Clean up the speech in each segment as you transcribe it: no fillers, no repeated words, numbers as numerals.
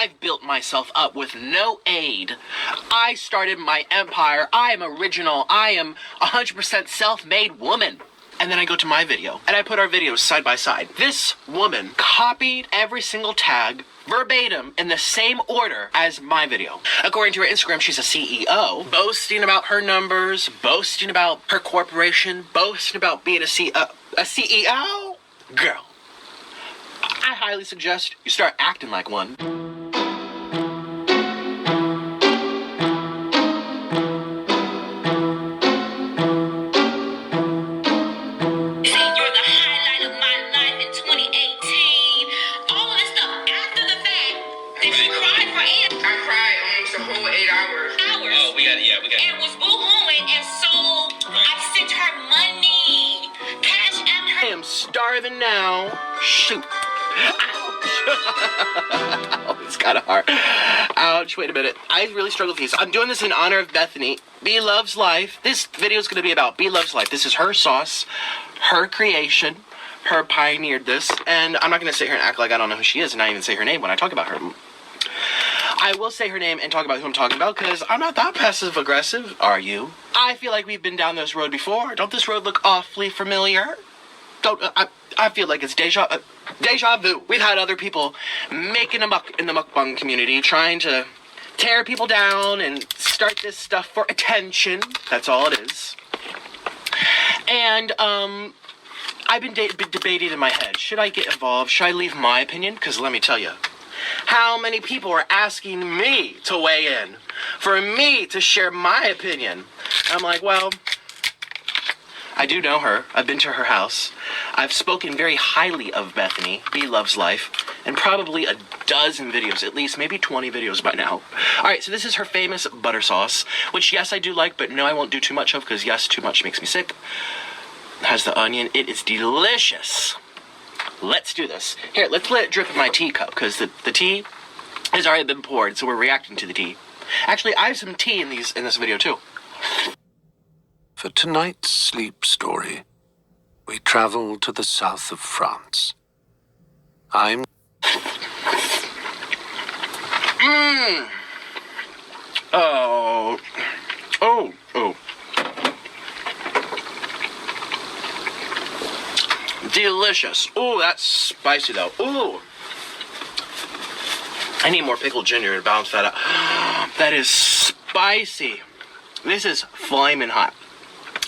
I've built myself up with no aid. I started my empire. I am original. I am 100% self-made woman. And then I go to my video, and I put our videos side by side. This woman copied every single tag verbatim in the same order as my video. According to her Instagram, she's a CEO, boasting about her numbers, boasting about her corporation, boasting about being a CEO. Girl, I highly suggest you start acting like one. Starving now. Shoot. Ouch. Oh, it's kind of hard. Ouch. Wait a minute. I really struggle with these. I'm doing this in honor of Bethany. Bee loves life. This video is going to be about Bee loves life. This is her sauce, her creation. Her pioneered this. And I'm not going to sit here and act like I don't know who she is and not even say her name when I talk about her. I will say her name and talk about who I'm talking about because I'm not that passive aggressive. Are you? I feel like we've been down this road before. Don't this road look awfully familiar? I feel like it's deja vu. We've had other people making a muck in the mukbang community, trying to tear people down and start this stuff for attention. That's all it is. And I've been debating in my head. Should I get involved? Should I leave my opinion? Because let me tell you, how many people are asking me to weigh in, for me to share my opinion? I'm like, well, I do know her. I've been to her house. I've spoken very highly of Bethany, Bee Loves Life, and probably a dozen videos, at least maybe 20 videos by now. All right, so this is her famous butter sauce, which yes, I do like, but no, I won't do too much of because yes, too much makes me sick. It has the onion. It is delicious. Let's do this. Here, let's let it drip in my teacup because the tea has already been poured, so we're reacting to the tea. Actually, I have some tea in this video too. For tonight's sleep story, we travel to the south of France. I'm... Oh. Delicious. Oh, that's spicy though. Ooh. I need more pickled ginger to balance that out. That is spicy. This is flaming hot.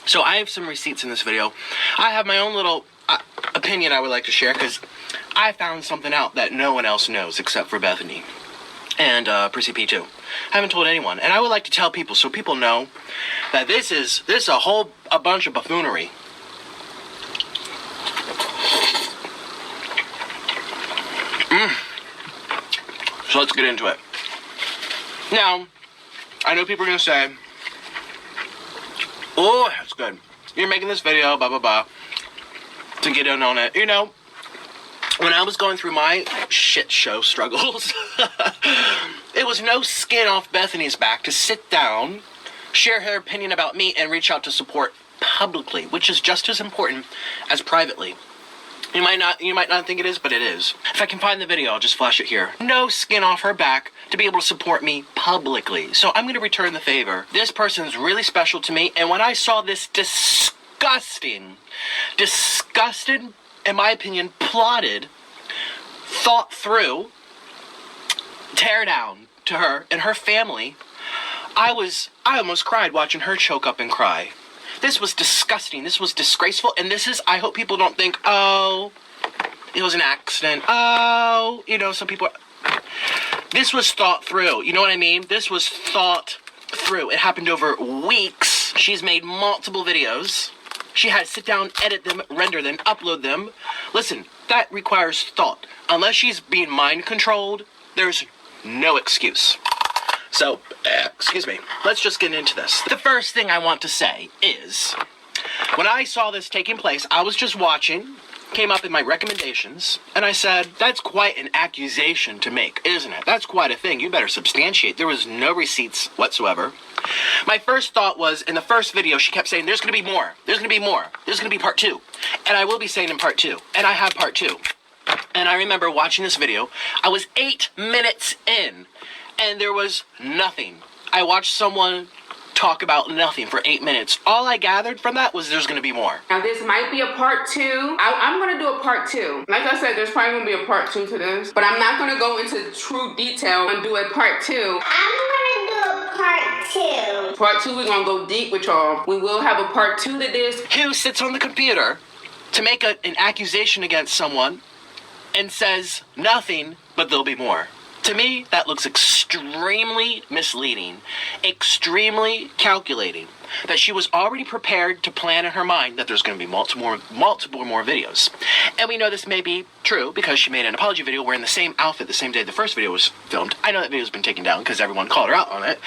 So I have some receipts in this video. I have my own little opinion I would like to share because I found something out that no one else knows except for Bethany and Prissy P too. I haven't told anyone, and I would like to tell people so people know that this is a bunch of buffoonery. So let's get into it. Now, I know people are gonna say, oh, that's good. You're making this video, blah, blah, blah, to get in on it. You know, when I was going through my shit show struggles, it was no skin off Bethany's back to sit down, share her opinion about me, and reach out to support publicly, which is just as important as privately. You might not think it is, but it is. If I can find the video, I'll just flash it here. No skin off her back to be able to support me publicly. So I'm going to return the favor. This person's really special to me, and when I saw this disgusting, in my opinion, plotted, thought through, tear down to her and her family, I almost cried watching her choke up and cry. This was disgusting. This was disgraceful. And this is, I hope people don't think, oh, it was an accident. Oh, you know, some people, this was thought through. You know what I mean? This was thought through. It happened over weeks. She's made multiple videos. She had to sit down, edit them, render them, upload them. Listen, that requires thought. Unless she's being mind controlled, there's no excuse. So, excuse me, let's just get into this. The first thing I want to say is, when I saw this taking place, I was just watching, came up in my recommendations, and I said, that's quite an accusation to make, isn't it? That's quite a thing. You better substantiate. There was no receipts whatsoever. My first thought was, in the first video, she kept saying, there's going to be more. There's going to be more. There's going to be part 2. And I will be saying in part 2. And I have part 2. And I remember watching this video. I was 8 minutes in, and there was nothing. I watched someone talk about nothing for 8 minutes. All I gathered from that was there's gonna be more. Now this might be a part 2. I'm gonna do a part 2. Like I said, there's probably gonna be a part 2 to this, but I'm not gonna go into true detail and do a part 2. I'm gonna do a part 2. Part 2, we're gonna go deep with y'all. We will have a part 2 to this. Who sits on the computer to make an accusation against someone and says nothing, but there'll be more. To me, that looks extremely misleading, extremely calculating, that she was already prepared to plan in her mind that there's going to be multiple more videos. And we know this may be true because she made an apology video wearing the same outfit the same day the first video was filmed. I know that video's been taken down because everyone called her out on it.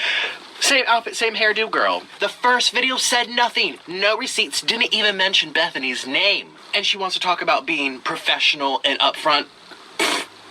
Same outfit, same hairdo girl. The first video said nothing. No receipts, didn't even mention Bethany's name. And she wants to talk about being professional and upfront.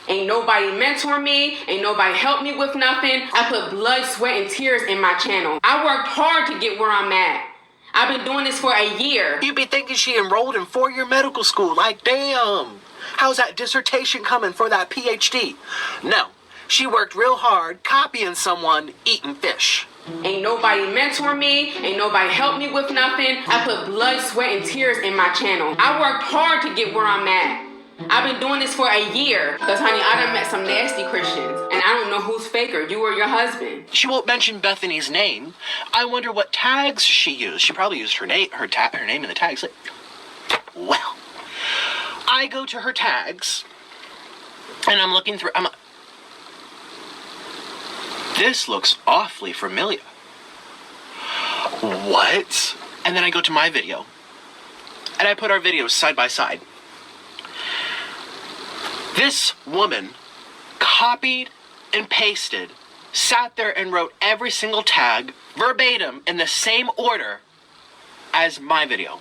Ain't nobody mentor me. Ain't nobody help me with nothing. I put blood, sweat, and tears in my channel. I worked hard to get where I'm at. I've been doing this for a year. You'd be thinking she enrolled in 4-year medical school. Like, damn. How's that dissertation coming for that PhD? No. She worked real hard copying someone eating fish. Ain't nobody mentor me. Ain't nobody help me with nothing. I put blood, sweat, and tears in my channel. I worked hard to get where I'm at. I've been doing this for a year. Because, honey, I done met some nasty Christians. And I don't know who's faker, you or your husband. She won't mention Bethany's name. I wonder what tags she used. She probably used her name in the tags. Well, I go to her tags, and I'm looking through. This looks awfully familiar. What? And then I go to my video, and I put our videos side by side. This woman copied and pasted, sat there and wrote every single tag verbatim in the same order as my video.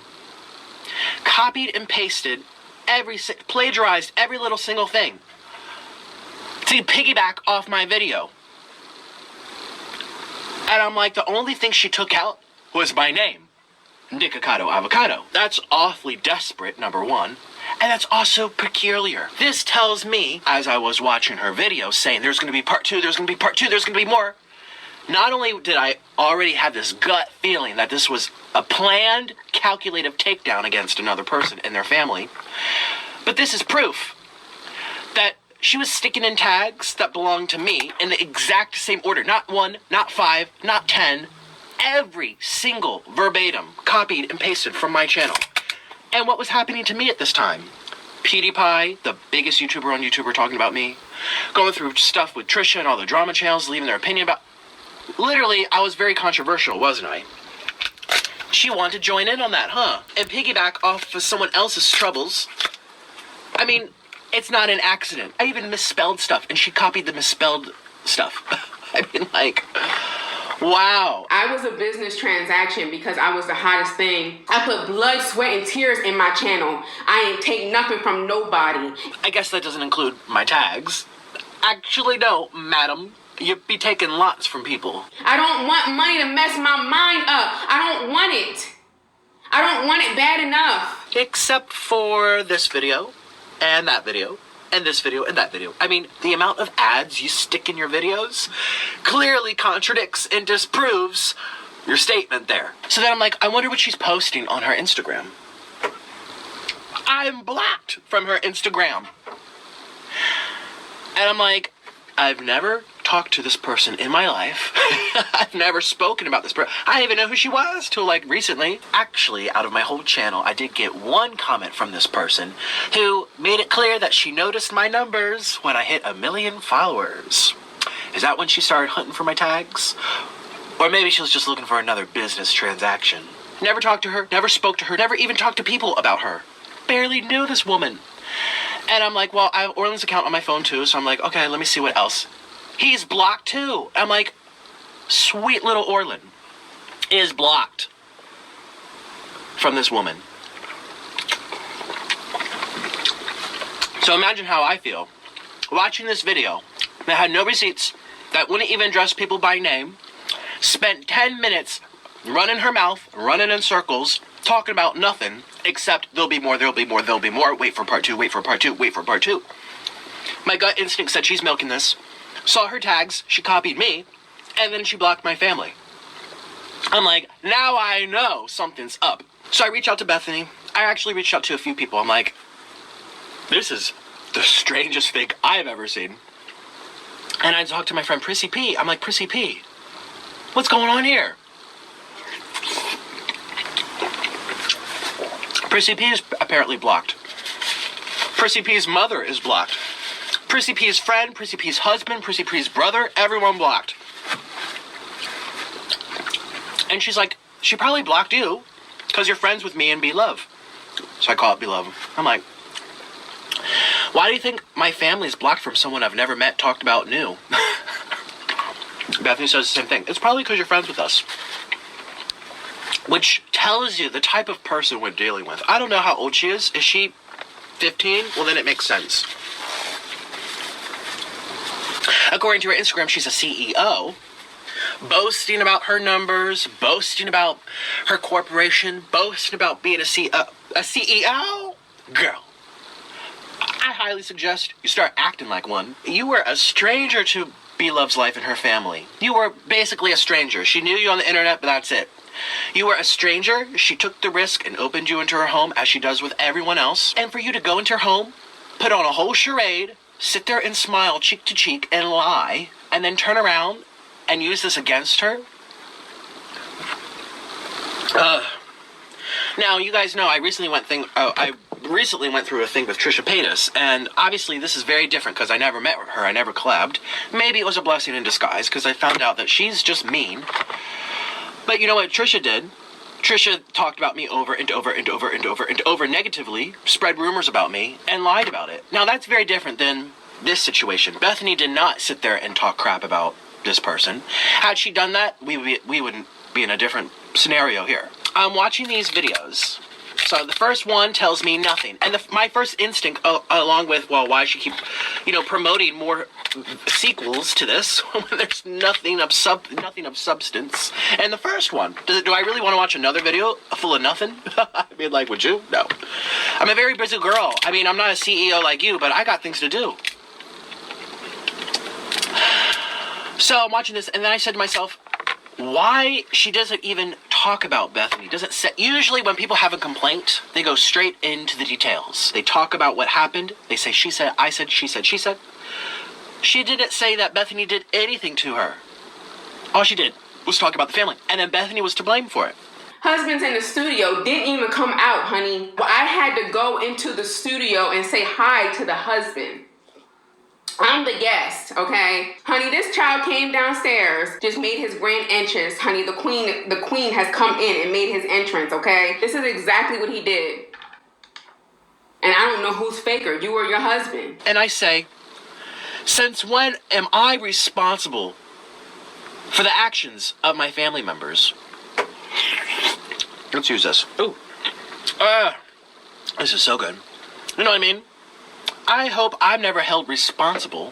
Copied and pasted plagiarized every little single thing to piggyback off my video. And I'm like, the only thing she took out was my name, NIkocado Avocado. That's awfully desperate, number one. And that's also peculiar. This tells me, as I was watching her video, saying there's going to be part 2, there's going to be part 2, there's going to be more. Not only did I already have this gut feeling that this was a planned, calculative takedown against another person and their family, but this is proof that she was sticking in tags that belonged to me in the exact same order. Not 1, not 5, not 10. Every single verbatim copied and pasted from my channel. And what was happening to me at this time? PewDiePie, the biggest YouTuber on YouTube, talking about me. Going through stuff with Trisha and all the drama channels, leaving their opinion about... Literally, I was very controversial, wasn't I? She wanted to join in on that, huh? And piggyback off of someone else's troubles. I mean, it's not an accident. I even misspelled stuff, and she copied the misspelled stuff. I mean, like... Wow. I was a business transaction because I was the hottest thing. I put blood, sweat, and tears in my channel. I ain't take nothing from nobody. I guess that doesn't include my tags. Actually, no, madam. You'd be taking lots from people. I don't want money to mess my mind up. I don't want it. I don't want it bad enough. Except for this video, and that video, and this video, and that video. I mean, the amount of ads you stick in your videos clearly contradicts and disproves your statement there. So then I'm like, I wonder what she's posting on her Instagram. I'm blocked from her Instagram. And I'm like, I've never talked to this person in my life. I've never spoken about this person. I didn't even know who she was till like recently. Actually, out of my whole channel, I did get one comment from this person who made it clear that she noticed my numbers when I hit 1 million followers. Is that when she started hunting for my tags? Or maybe she was just looking for another business transaction. Never talked to her, never spoke to her, never even talked to people about her. Barely knew this woman. And I'm like, well, I have Orland's account on my phone too, so I'm like, okay, let me see what else. He's blocked too. I'm like, sweet little Orland is blocked from this woman. So imagine how I feel watching this video that had no receipts, that wouldn't even address people by name, spent 10 minutes running her mouth, running in circles, talking about nothing except there'll be more, there'll be more, there'll be more. Wait for part two, wait for part two, wait for part two. My gut instinct said she's milking this. Saw her tags, she copied me, and then she blocked my family. I'm like, now I know something's up. So I reach out to Bethany. I actually reached out to a few people. I'm like, this is the strangest thing I've ever seen. And I talked to my friend Prissy P. I'm like, Prissy P, what's going on here? Prissy P is apparently blocked. Prissy P's mother is blocked. Prissy P's friend, Prissy P's husband, Prissy P's brother, everyone blocked. And she's like, she probably blocked you because you're friends with me and B-Love. So I call it B-Love. I'm like, why do you think my family's blocked from someone I've never met, talked about, knew? Bethany says the same thing. It's probably because you're friends with us. Which tells you the type of person we're dealing with. I don't know how old she is. Is she 15? Well, then it makes sense. According to her Instagram, she's a CEO. Boasting about her numbers, boasting about her corporation, boasting about being a CEO. Girl, I highly suggest you start acting like one. You were a stranger to B-Love's life and her family. You were basically a stranger. She knew you on the internet, but that's it. You were a stranger. She took the risk and opened you into her home, as she does with everyone else. And for you to go into her home, put on a whole charade, sit there and smile cheek to cheek and lie, and then turn around and use this against her? Now, you guys know I recently went through a thing with Trisha Paytas, and obviously this is very different because I never met her, I never collabed. Maybe it was a blessing in disguise because I found out that she's just mean. But you know what Trisha did? Trisha talked about me over and over and over and over and over negatively, spread rumors about me, and lied about it. Now, that's very different than this situation. Bethany did not sit there and talk crap about this person. Had she done that, we wouldn't be in a different scenario here. I'm watching these videos. So the first one tells me nothing. And my first instinct, along with, well, why she keep, promoting more sequels to this when there's nothing of substance. And the first one, do I really want to watch another video full of nothing? I mean, like, would you? No. I'm a very busy girl. I mean, I'm not a CEO like you, but I got things to do. So I'm watching this, and then I said to myself, why she doesn't even talk about Bethany. Usually when people have a complaint, they go straight into the details. They talk about what happened. They say, she said, I said, she said, she said. She didn't say that Bethany did anything to her. All she did was talk about the family. And then Bethany was to blame for it. Husbands in the studio didn't even come out, honey. I had to go into the studio and say hi to the husband. I'm the guest, okay? Honey, this child came downstairs, just made his grand entrance. Honey, the queen has come in and made his entrance, okay? This is exactly what he did. And I don't know who's faker, you or your husband. And I say, since when am I responsible for the actions of my family members? Let's use this. Ooh. This is so good. You know what I mean? I hope I'm never held responsible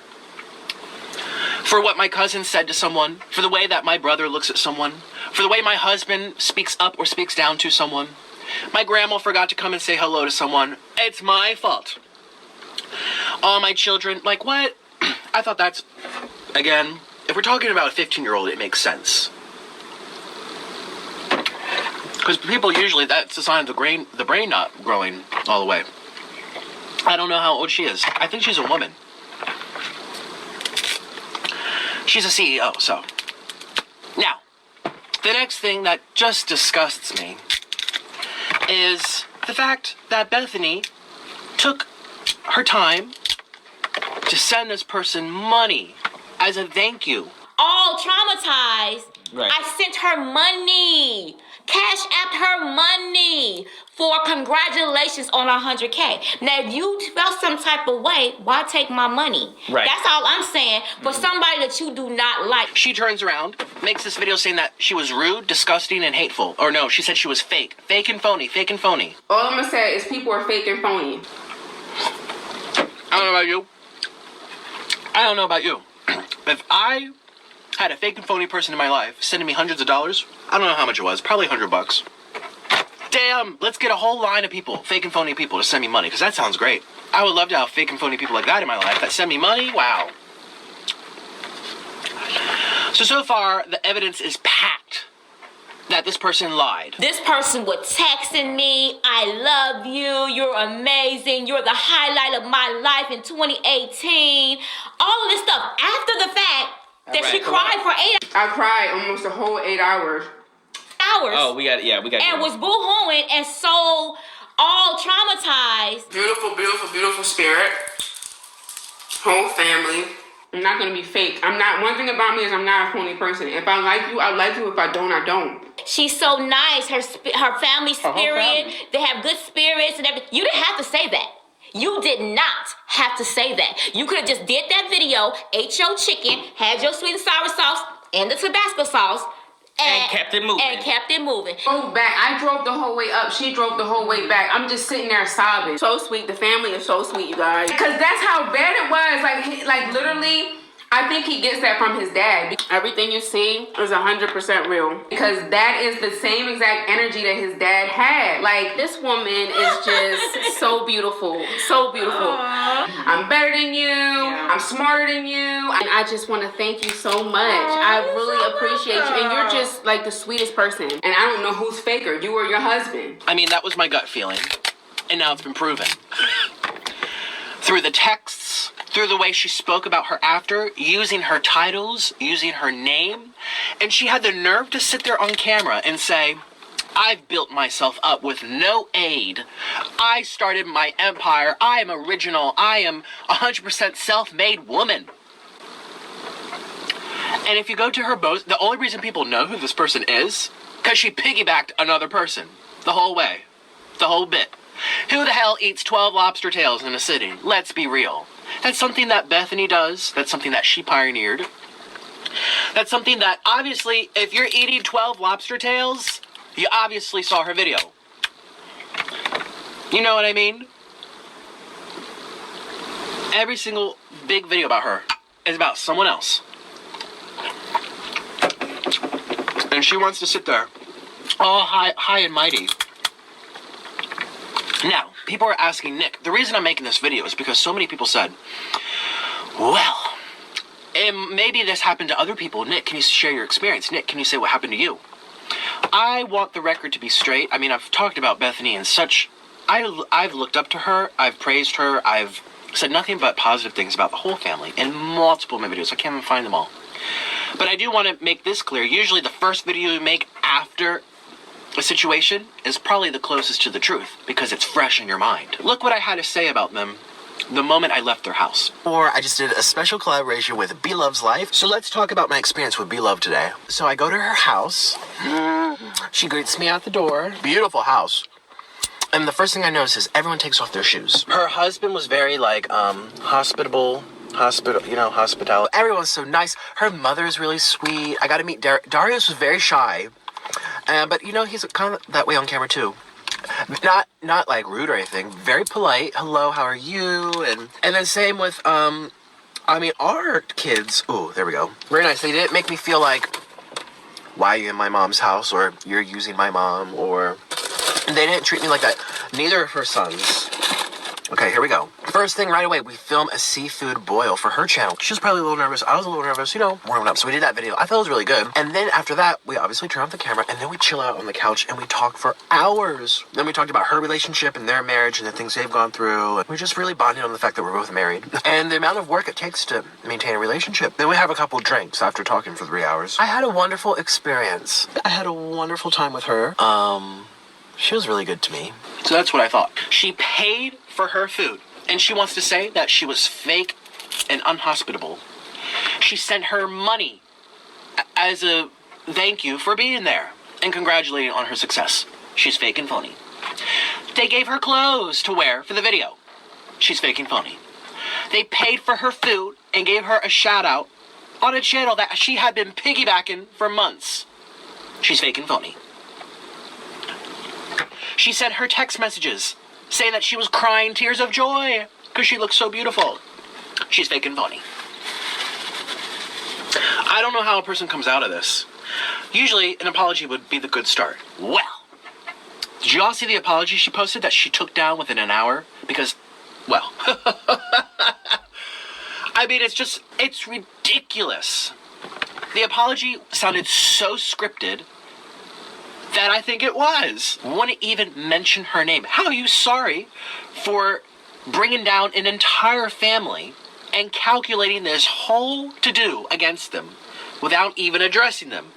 for what my cousin said to someone, for the way that my brother looks at someone, for the way my husband speaks up or speaks down to someone. My grandma forgot to come and say hello to someone. It's my fault. All my children, like what? I thought that's, again, if we're talking about a 15-year-old, it makes sense. Because people usually, that's a sign of the brain not growing all the way. I don't know how old she is. I think she's a woman. She's a CEO, so. Now, the next thing that just disgusts me is the fact that Bethany took her time to send this person money as a thank you. All traumatized. Right. I sent her money. Cash apped her money for congratulations on 100K. Now, if you felt some type of way, why take my money? Right. That's all I'm saying. For somebody that you do not like. She turns around, makes this video saying that she was rude, disgusting, and hateful. Or no, she said she was fake. Fake and phony. Fake and phony. All I'm gonna say is people are fake and phony. I don't know about you. I don't know about you. If I had a fake and phony person in my life sending me hundreds of dollars, I don't know how much it was, probably $100. Damn, let's get a whole line of people, fake and phony people, to send me money, because that sounds great. I would love to have fake and phony people like that in my life that send me money. Wow. So far, the evidence is packed that this person lied. This person was texting me, I love you, you're amazing, you're the highlight of my life in 2018. All of this stuff after the fact that she cried for 8 I cried almost a whole 8 hours. Oh, we got and was boo-hooing and so all traumatized. Beautiful, beautiful, beautiful spirit. Whole family. I'm not gonna be fake. One thing about me is I'm not a phony person. If I like you, I like you. If I don't, I don't. She's so nice. Her family spirit. They have good spirits and everything. You didn't have to say that. You did not have to say that. You could have just did that video, ate your chicken, had your sweet and sour sauce and the Tabasco sauce, and kept it moving. Drove back. I drove the whole way up. She drove the whole way back. I'm just sitting there sobbing. So sweet. The family is so sweet, you guys. Because that's how bad it was. Like literally, I think he gets that from his dad. Everything you see is 100% real. Because that is the same exact energy that his dad had. Like, this woman is just so beautiful. So beautiful. I'm better than you. Yeah. I'm smarter than you. And I just want to thank you so much. I really appreciate you. And you're just like the sweetest person. And I don't know who's faker, you or your husband. I mean, that was my gut feeling. And now it's been proven. Through the texts, through the way she spoke about her after, using her titles, using her name. And she had the nerve to sit there on camera and say, I've built myself up with no aid. I started my empire. I am original. I am 100% self-made woman. And if you go to her boast, the only reason people know who this person is, because she piggybacked another person the whole way, the whole bit. Who the hell eats 12 lobster tails in a sitting? Let's be real. That's something that Bethany does. That's something that she pioneered. That's something that, obviously, if you're eating 12 lobster tails, you obviously saw her video. You know what I mean? Every single big video about her is about someone else. And she wants to sit there, all high and mighty. Now, people are asking Nick, the reason I'm making this video is because so many people said, well, maybe this happened to other people. Nick, can you share your experience? Nick, can you say what happened to you? I want the record to be straight. I mean, I've talked about Bethany and such. I've looked up to her. I've praised her. I've said nothing but positive things about the whole family in multiple of my videos. I can't even find them all. But I do want to make this clear. Usually the first video you make after a situation is probably the closest to the truth because it's fresh in your mind. Look what I had to say about them the moment I left their house. Or I just did a special collaboration with Be Love's Life. So let's talk about my experience with Be Love today. So I go to her house. She greets me at the door. Beautiful house. And the first thing I notice is everyone takes off their shoes. Her husband was very hospitable. Hospitality. Everyone's so nice. Her mother is really sweet. I got to meet Darius was very shy. But he's kind of that way on camera too. Not like rude or anything. Very polite. Hello, how are you? And then same with our kids. Ooh, there we go. Very nice. They didn't make me feel like, why are you in my mom's house? Or you're using my mom? Or they didn't treat me like that. Neither of her sons. Okay, here we go. First thing right away, we film a seafood boil for her channel. She was probably a little nervous. I was a little nervous, warming up. So we did that video. I thought it was really good. And then after that, we obviously turn off the camera and then we chill out on the couch and we talk for hours. Then we talked about her relationship and their marriage and the things they've gone through. We just really bonded on the fact that we're both married and the amount of work it takes to maintain a relationship. Then we have a couple drinks after talking for 3 hours. I had a wonderful experience. I had a wonderful time with her. She was really good to me. So that's what I thought. She paid for her food, and she wants to say that she was fake and unhospitable. She sent her money as a thank you for being there and congratulating on her success. She's fake and phony. They gave her clothes to wear for the video. She's fake and phony. They paid for her food and gave her a shout out on a channel that she had been piggybacking for months. She's fake and phony. She sent her text messages saying that she was crying tears of joy because she looked so beautiful. She's fake and phony. I don't know how a person comes out of this. Usually, an apology would be the good start. Well, Did you all see the apology she posted that she took down within an hour? Because, well, I mean, it's ridiculous. The apology sounded so scripted that I think it was. Wouldn't even mention her name. How are you sorry for bringing down an entire family and calculating this whole to-do against them without even addressing them?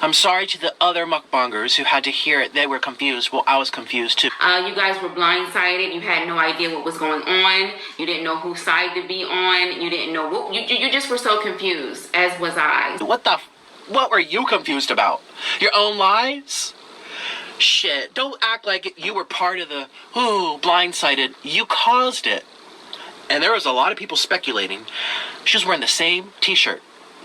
I'm sorry to the other mukbangers who had to hear it. They were confused. Well, I was confused too. You guys were blindsided. You had no idea what was going on. You didn't know whose side to be on. You didn't know what, you just were so confused, as was I. What were you confused about? Your own lies? Shit, don't act like you were part of the, blindsided. You caused it. And there was a lot of people speculating. She was wearing the same t-shirt.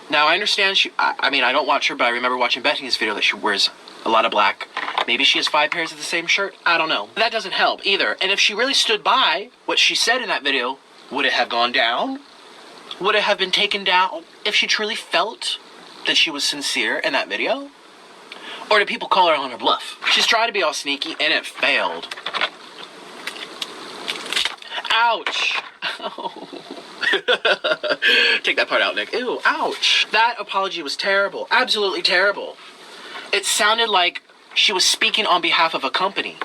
Now, I understand I mean, I don't watch her, but I remember watching Bethany's video that she wears a lot of black. Maybe she has 5 pairs of the same shirt. I don't know. That doesn't help either. And if she really stood by what she said in that video, would it have gone down? Would it have been taken down if she truly felt that she was sincere in that video? Or did people call her on her bluff? She's trying to be all sneaky, and it failed. Ouch. Oh. Take that part out, Nick. Ew, ouch. That apology was terrible. Absolutely terrible. It sounded like she was speaking on behalf of a company.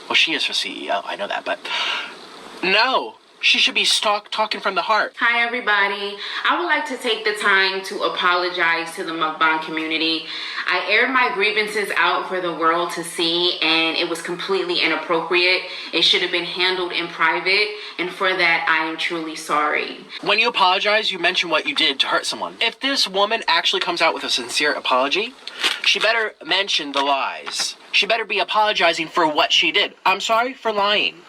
Well, she is her CEO, I know that, but no. She should be talking from the heart. Hi, everybody. I would like to take the time to apologize to the mukbang community. I aired my grievances out for the world to see, and it was completely inappropriate. It should have been handled in private, and for that, I am truly sorry. When you apologize, you mention what you did to hurt someone. If this woman actually comes out with a sincere apology, she better mention the lies. She better be apologizing for what she did. I'm sorry for lying.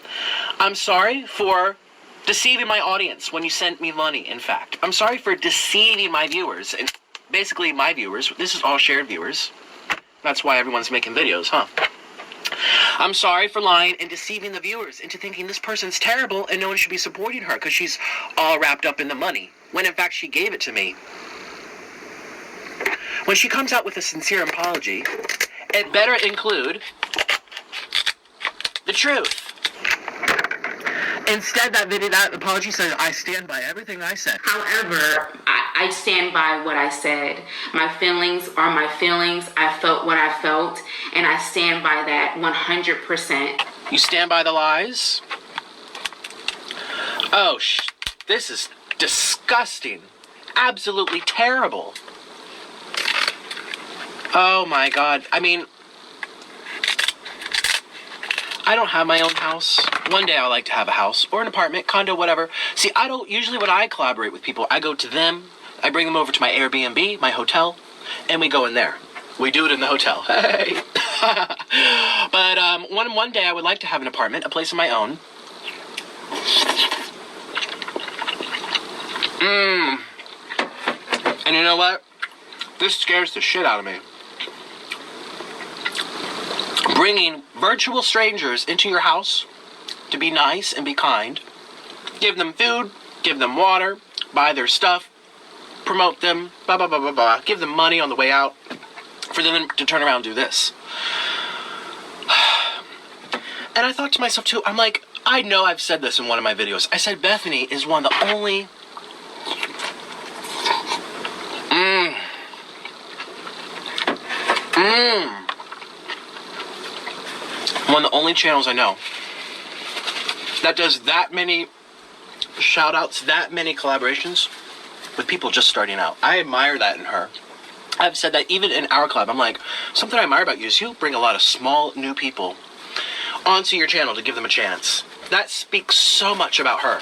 I'm sorry for deceiving my audience when you sent me money, in fact. I'm sorry for deceiving my viewers. And basically, my viewers. This is all shared viewers. That's why everyone's making videos, huh? I'm sorry for lying and deceiving the viewers into thinking this person's terrible and no one should be supporting her because she's all wrapped up in the money, when in fact she gave it to me. When she comes out with a sincere apology, it better include the truth. Instead, that apology says, I stand by everything I said. However, I stand by what I said. My feelings are my feelings. I felt what I felt, and I stand by that 100%. You stand by the lies? Oh, this is disgusting. Absolutely terrible. Oh my God. I mean, I don't have my own house. One day I'd like to have a house or an apartment, condo, whatever. See, usually when I collaborate with people, I go to them, I bring them over to my Airbnb, my hotel, and we go in there. We do it in the hotel. Hey. But one day I would like to have an apartment, a place of my own. And you know what? This scares the shit out of me. Bringing virtual strangers into your house to be nice and be kind. Give them food, give them water, buy their stuff, promote them, blah, blah, blah, blah, blah. Give them money on the way out for them to turn around and do this. And I thought to myself too, I'm like, I know I've said this in one of my videos. I said Bethany is one of the only... One of the only channels I know that does that many shout outs, that many collaborations with people just starting out. I admire that in her. I've said that even in our club. I'm like, something I admire about you is you bring a lot of small new people onto your channel to give them a chance. That speaks so much about her.